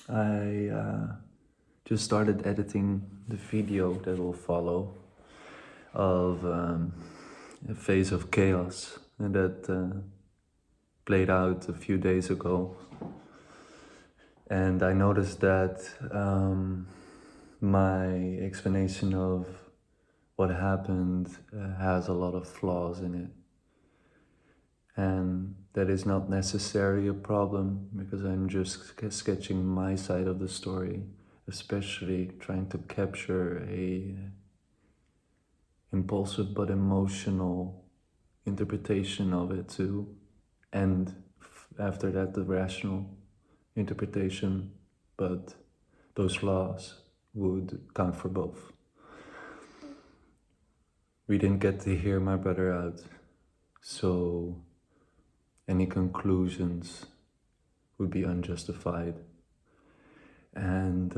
I just started editing the video that will follow of a phase of chaos and that played out a few days ago. And I noticed that my explanation of what happened has a lot of flaws in it. And that is not necessarily a problem because I'm just sketching my side of the story, especially trying to capture a impulsive but emotional interpretation of it too, and after that the rational interpretation, but those flaws would count for both. We didn't get to hear my brother out, so any conclusions would be unjustified. And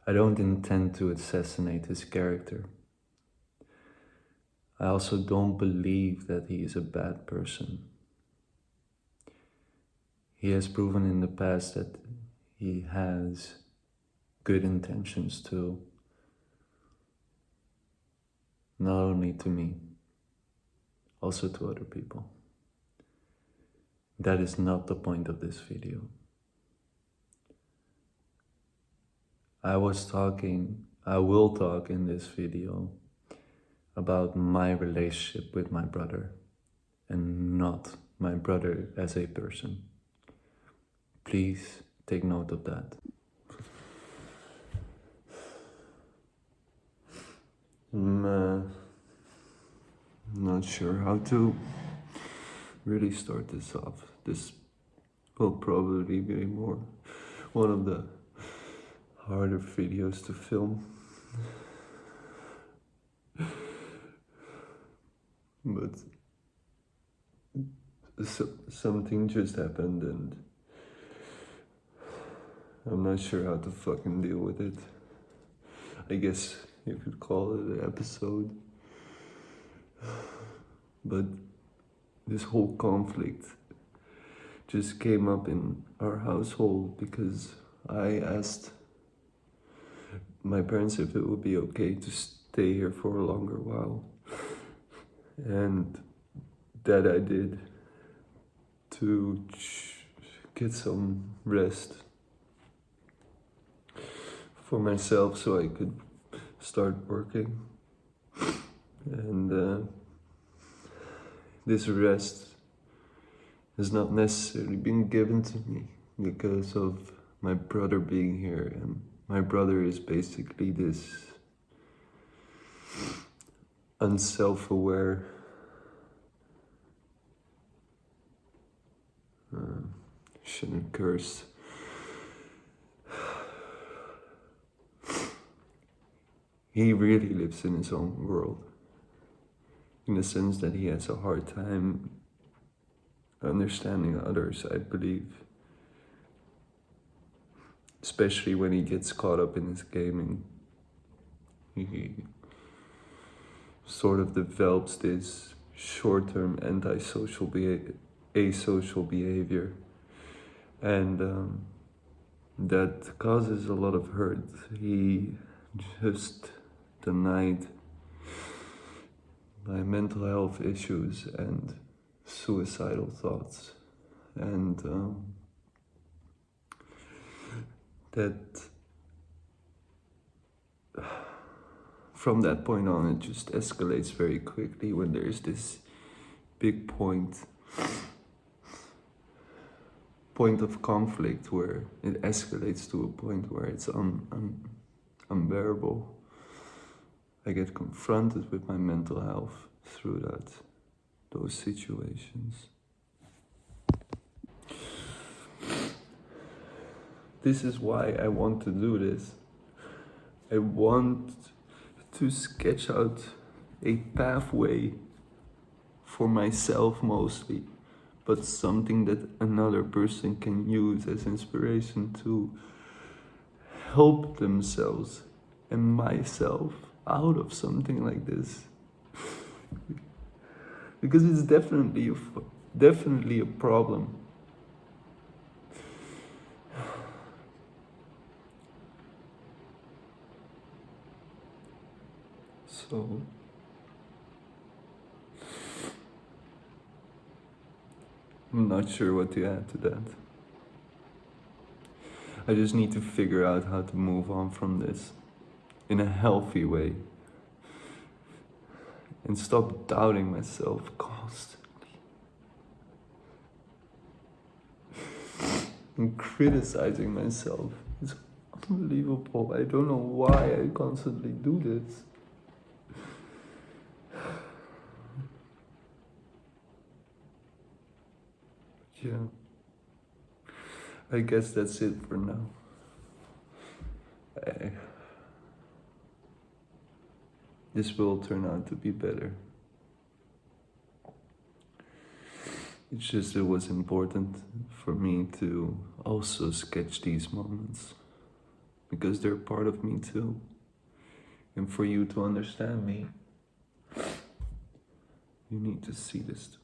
I don't intend to assassinate his character. I also don't believe that he is a bad person. He has proven in the past that he has good intentions too. Not only to me, also to other people. That is not the point of this video. I will talk in this video about my relationship with my brother and not my brother as a person. Please take note of that. I'm not sure how to really start this off. This will probably be one of the harder videos to film. But something just happened and I'm not sure how to fucking deal with it. I guess you could call it an episode. But this whole conflict just came up in our household because I asked my parents if it would be okay to stay here for a longer while. And that I did to get some rest for myself so I could start working. And this rest has not necessarily been given to me because of my brother being here, and my brother is basically this unself-aware shouldn't curse. He really lives in his own world, in the sense that he has a hard time understanding others, I believe. Especially when he gets caught up in his gaming. He sort of develops this short-term asocial behavior. And that causes a lot of hurt. He just denied my mental health issues and suicidal thoughts. And that from that point on, it just escalates very quickly when there's this big point of conflict where it escalates to a point where it's unbearable. I get confronted with my mental health through those situations. This is why I want to do this. I want to sketch out a pathway for myself mostly, but something that another person can use as inspiration to help themselves and myself out of something like this. Because it's definitely a problem. So I'm not sure what to add to that. I just need to figure out how to move on from this in a healthy way and stop doubting myself constantly and criticizing myself. It's unbelievable. I don't know why I constantly do this. Yeah. I guess that's it for now. This will turn out to be better. It's just it was important for me to also sketch these moments because they're part of me too. And for you to understand me, you need to see this too.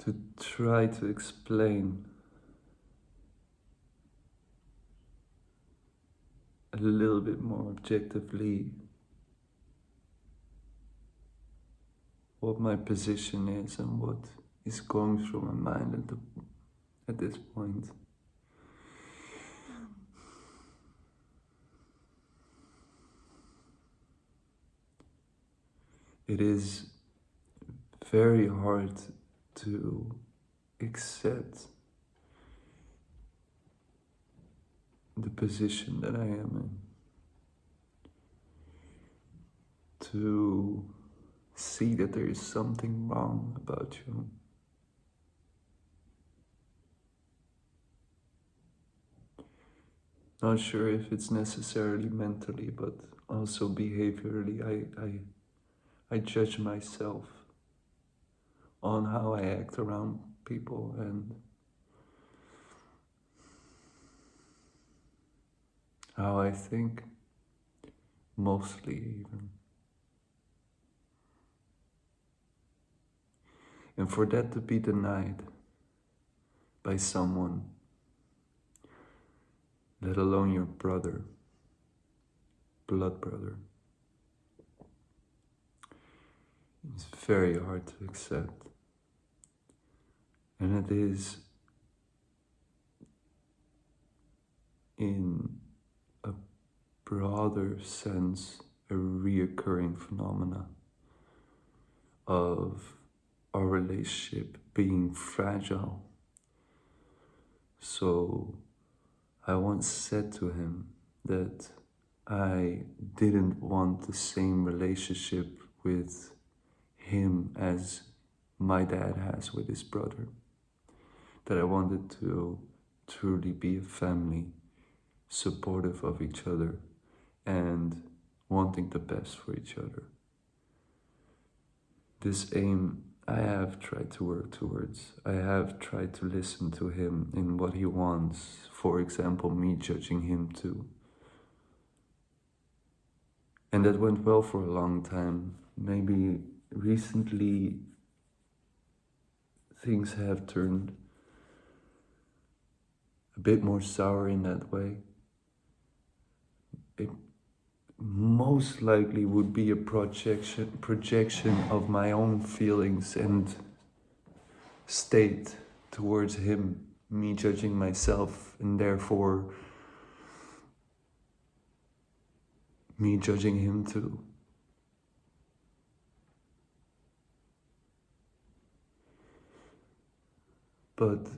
To try to explain a little bit more objectively what my position is and what is going through my mind at this point. It is very hard to accept the position that I am in. To see that there is something wrong about you. Not sure if it's necessarily mentally, but also behaviorally. I judge myself on how I act around people and how I think, mostly even. And for that to be denied by someone, let alone your brother, blood brother, it's very hard to accept. And it is in a broader sense a reoccurring phenomena of our relationship being fragile. So I once said to him that I didn't want the same relationship with him as my dad has with his brother. That I wanted to truly be a family, supportive of each other and wanting the best for each other. This aim I have tried to work towards. I have tried to listen to him in what he wants. For example, me judging him too. And that went well for a long time. Maybe recently things have turned a bit more sour in that way. It most likely would be a projection of my own feelings and state towards him, me judging myself, and therefore me judging him too. But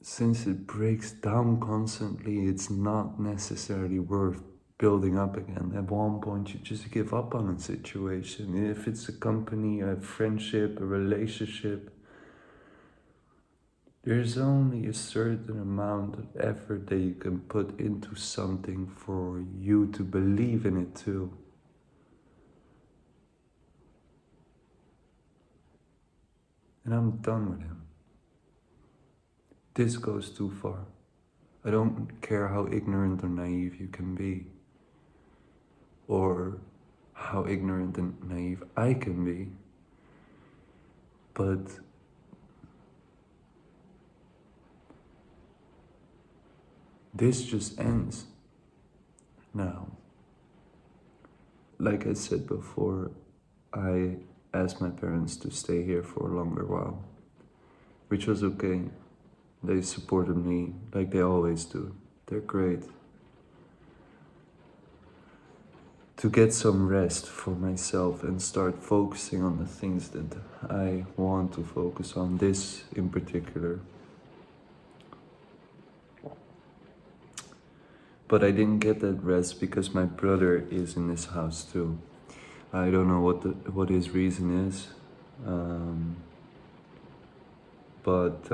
since it breaks down constantly, it's not necessarily worth building up again. At one point, you just give up on a situation. If it's a company, a friendship, a relationship, there's only a certain amount of effort that you can put into something for you to believe in it too. and I'm done with him. This goes too far. I don't care how ignorant or naive you can be, or how ignorant and naive I can be, but this just ends now. Like I said before, I asked my parents to stay here for a longer while, which was okay. They supported me like they always do. They're great. To get some rest for myself and start focusing on the things that I want to focus on, this in particular. But I didn't get that rest because my brother is in this house too. I don't know what his reason is, but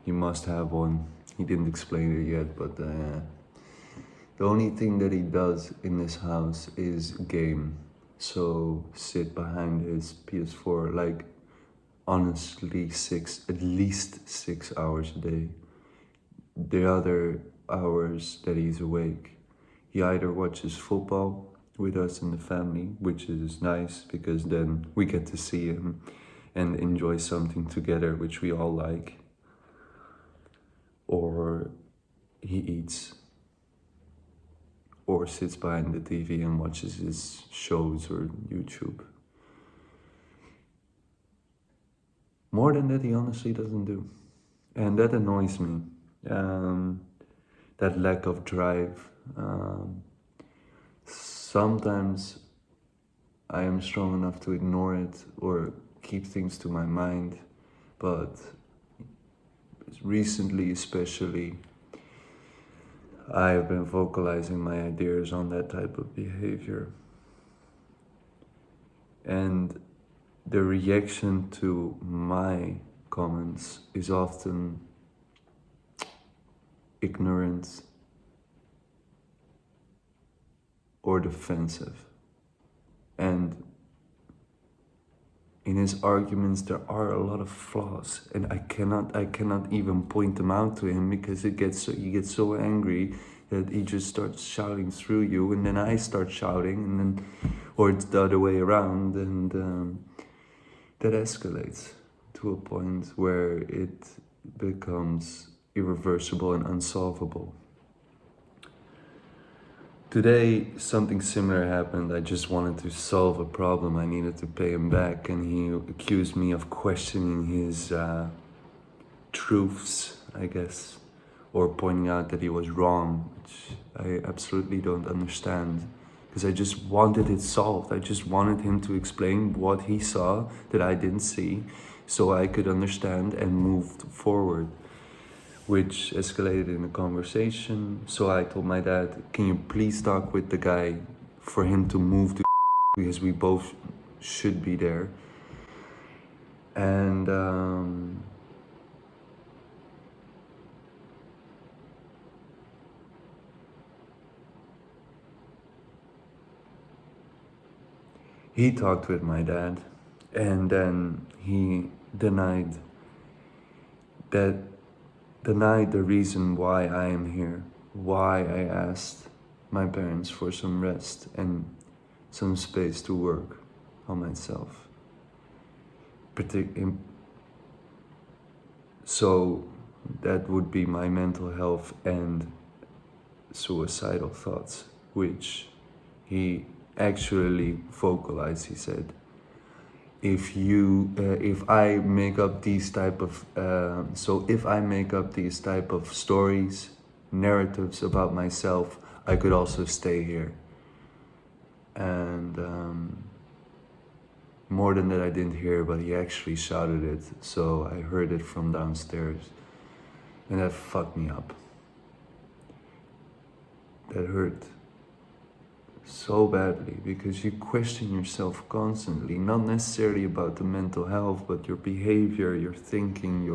he must have one. He didn't explain it yet, but the only thing that he does in this house is game. So sit behind his PS4 like honestly at least 6 hours a day. The other hours that he's awake, he either watches football with us in the family, which is nice because then we get to see him and enjoy something together, which we all like, or he eats, or sits behind the TV and watches his shows or YouTube. More than that, he honestly doesn't do. And that annoys me. That lack of drive. Sometimes I am strong enough to ignore it or keep things to my mind, but recently especially, I have been vocalizing my ideas on that type of behavior. And the reaction to my comments is often ignorant or defensive. And in his arguments there are a lot of flaws, and I cannot even point them out to him because he gets so angry that he just starts shouting through you, and then I start shouting, and then, or it's the other way around, and that escalates to a point where it becomes irreversible and unsolvable. Today, something similar happened. I just wanted to solve a problem. I needed to pay him back, and he accused me of questioning his truths, I guess, or pointing out that he was wrong, which I absolutely don't understand, because I just wanted it solved. I just wanted him to explain what he saw that I didn't see, so I could understand and move forward, which escalated in a conversation. So I told my dad, can you please talk with the guy for him to move to because we both should be there. And he talked with my dad, and then he denied the reason why I am here, why I asked my parents for some rest and some space to work on myself. So that would be my mental health and suicidal thoughts, which he actually vocalized. He said, if I make up these type of stories, narratives about myself, I could also stay here. And more than that I didn't hear, but he actually shouted it, so I heard it from downstairs, and that fucked me up. That hurt so badly, because you question yourself constantly, not necessarily about the mental health, but your behavior, your thinking,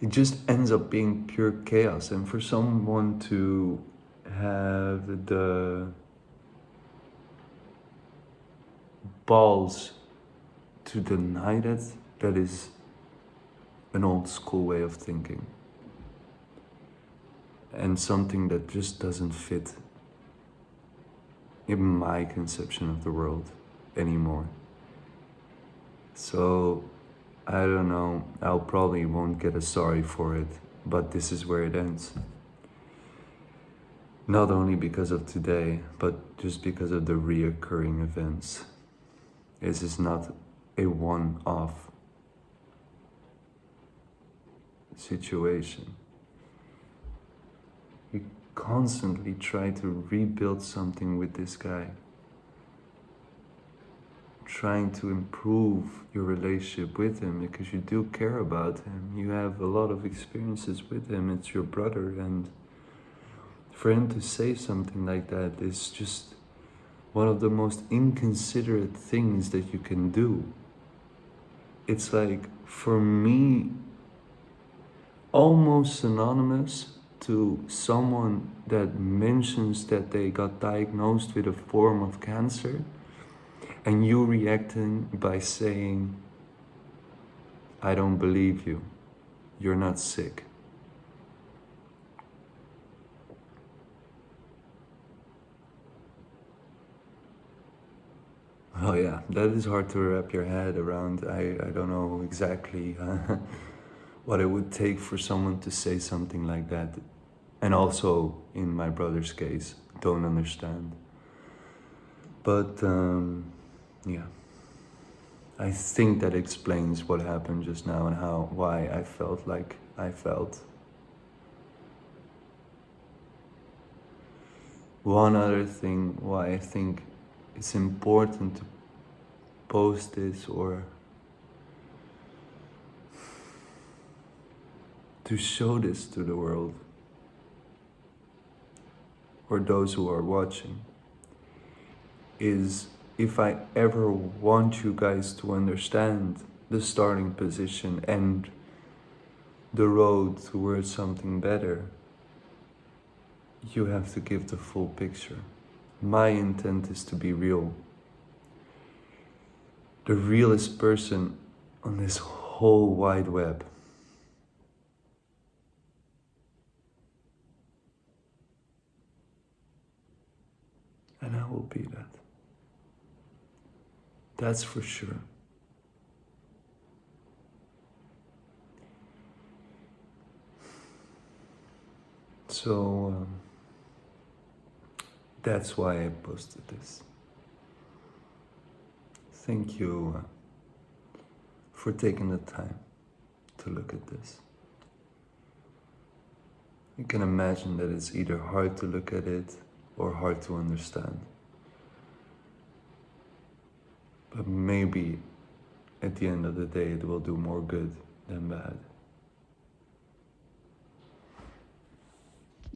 it just ends up being pure chaos. And for someone to have balls to deny that, that is an old school way of thinking. And something that just doesn't fit in my conception of the world anymore. So, I don't know, I'll probably won't get a sorry for it, but this is where it ends. Not only because of today, but just because of the reoccurring events. This is not a one-off situation. You constantly try to rebuild something with this guy, trying to improve your relationship with him because you do care about him. You have a lot of experiences with him. It's your brother, and for him to say something like that is just one of the most inconsiderate things that you can do. It's like, for me, almost synonymous to someone that mentions that they got diagnosed with a form of cancer, and you reacting by saying, I don't believe you, you're not sick. Oh yeah, that is hard to wrap your head around. I don't know exactly what it would take for someone to say something like that. And also, in my brother's case, don't understand. But yeah, I think that explains what happened just now and why I felt like I felt. One other thing why I think it's important to post this or to show this to the world or those who are watching is, if I ever want you guys to understand the starting position and the road towards something better, you have to give the full picture. My intent is to be real. The realest person on this whole wide web. And I will be that. That's for sure. So, that's why I posted this. Thank you for taking the time to look at this. You can imagine that it's either hard to look at it or hard to understand. But maybe at the end of the day it will do more good than bad.